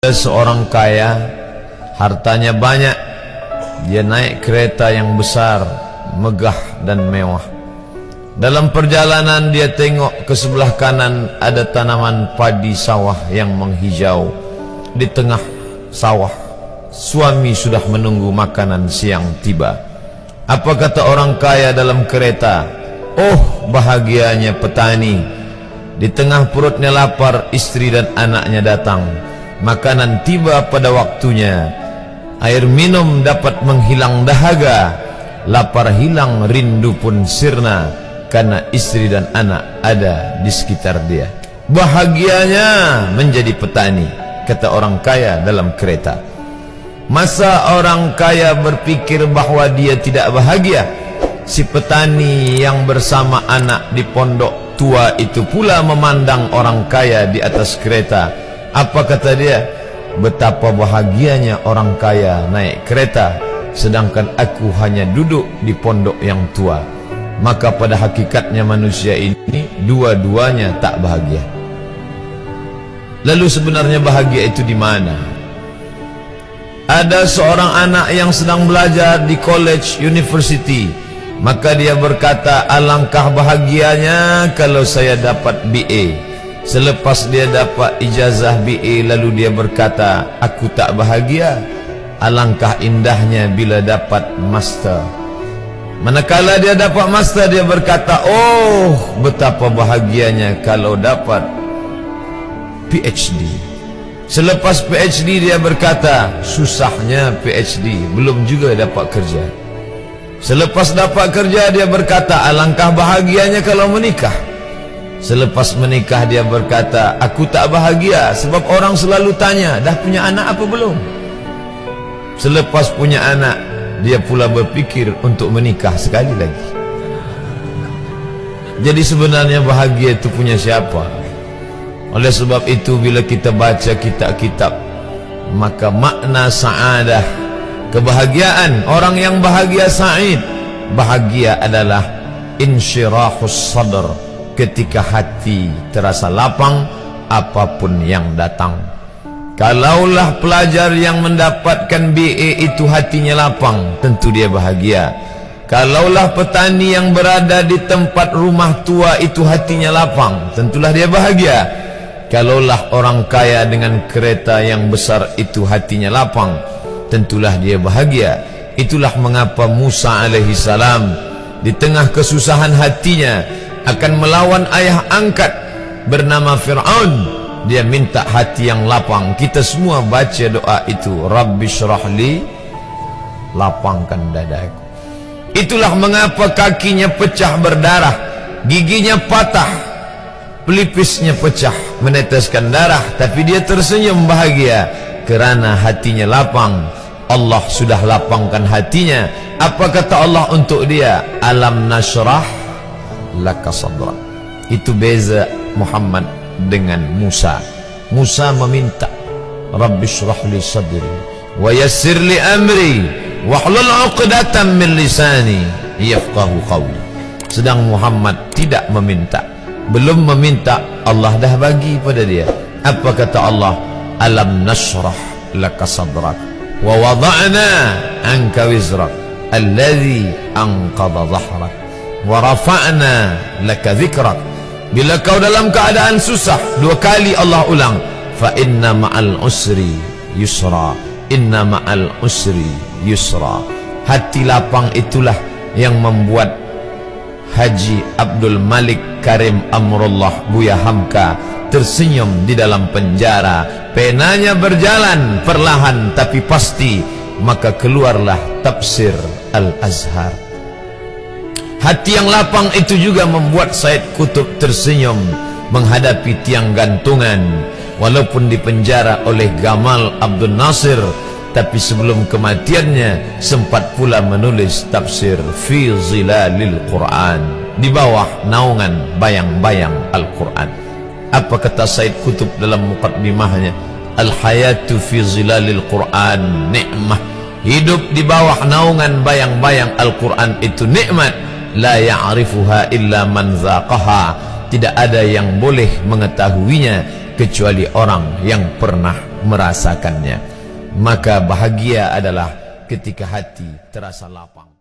Ada seorang kaya, hartanya banyak, dia naik kereta yang besar, megah dan mewah. Dalam perjalanan dia tengok ke sebelah kanan ada tanaman padi sawah yang menghijau. Di tengah sawah, suami sudah menunggu makanan siang tiba. Apa kata orang kaya dalam kereta? Oh, bahagianya petani. Di tengah perutnya lapar, istri dan anaknya datang. Makanan tiba pada waktunya. Air minum dapat menghilang dahaga. Lapar hilang, rindu pun sirna, karena istri dan anak ada di sekitar dia. Bahagianya menjadi petani, kata orang kaya dalam kereta. Masa orang kaya berpikir bahwa dia tidak bahagia? Si petani yang bersama anak di pondok tua itu pula memandang orang kaya di atas kereta. Apa kata dia? Betapa bahagianya orang kaya naik kereta, sedangkan aku hanya duduk di pondok yang tua. Maka pada hakikatnya manusia ini dua-duanya tak bahagia. Lalu sebenarnya bahagia itu di mana? Ada seorang anak yang sedang belajar di college university. Maka dia berkata, alangkah bahagianya kalau saya dapat BA. Selepas dia dapat ijazah BA, lalu dia berkata, aku tak bahagia. Alangkah indahnya bila dapat master. Manakala dia dapat master, dia berkata, oh, betapa bahagianya kalau dapat PhD. Selepas PhD dia berkata, susahnya PhD, belum juga dapat kerja. Selepas dapat kerja dia berkata, alangkah bahagianya kalau menikah. Selepas menikah dia berkata, aku tak bahagia sebab orang selalu tanya, dah punya anak apa belum? Selepas punya anak, dia pula berpikir untuk menikah sekali lagi. Jadi sebenarnya bahagia itu punya siapa? Oleh sebab itu bila kita baca kitab-kitab, maka makna sa'adah, kebahagiaan, orang yang bahagia sa'id, bahagia adalah insyirahus sadr, ketika hati terasa lapang apapun yang datang. Kalaulah pelajar yang mendapatkan BA itu hatinya lapang, tentu dia bahagia. Kalaulah petani yang berada di tempat rumah tua itu hatinya lapang, tentulah dia bahagia. Kalaulah orang kaya dengan kereta yang besar itu hatinya lapang, tentulah dia bahagia. Itulah mengapa Musa alaihi salam di tengah kesusahan hatinya akan melawan ayah angkat bernama Fir'aun, dia minta hati yang lapang. Kita semua baca doa itu, Rabbi syrahli, lapangkan dadaku. Itulah mengapa kakinya pecah berdarah, giginya patah, pelipisnya pecah meneteskan darah, tapi dia tersenyum bahagia kerana hatinya lapang. Allah sudah lapangkan hatinya. Apa kata Allah untuk dia? Alam nashrah laka sadrak. Itu beza Muhammad dengan Musa. Musa meminta, Rabbi shrah li sadri wa yassir li amri wahlul 'uqdatam min lisani yafqahu qawli. Sedang Muhammad tidak meminta, belum meminta, Allah dah bagi pada dia. Apa kata Allah? Alam nashrah laka sadrak wa wada'na anka wizrak alladhi anqadha dhahrak wa rafa'na laka dhikrak. Bila kau dalam keadaan susah, dua kali Allah ulang, fa inna ma'al usri yusra, inna ma'al usri yusra. Hati lapang itulah yang membuat Haji Abdul Malik Karim Amrullah Buya Hamka tersenyum di dalam penjara. Penanya berjalan perlahan tapi pasti, maka keluarlah tafsir Al-Azhar. Hati yang lapang itu juga membuat Said Qutb tersenyum menghadapi tiang gantungan. Walaupun dipenjara oleh Gamal Abdul Nasir, tapi sebelum kematiannya sempat pula menulis tafsir Fi Zilalil Quran, di bawah naungan bayang-bayang Al-Quran. Apa kata Said Qutb dalam muqaddimahnya? Al-hayatu fi zilalil Quran ni'mah. Hidup di bawah naungan bayang-bayang Al-Quran itu nikmat. La ya'rifuha illa man zaqaha. Tidak ada yang boleh mengetahuinya kecuali orang yang pernah merasakannya. Maka bahagia adalah ketika hati terasa lapang.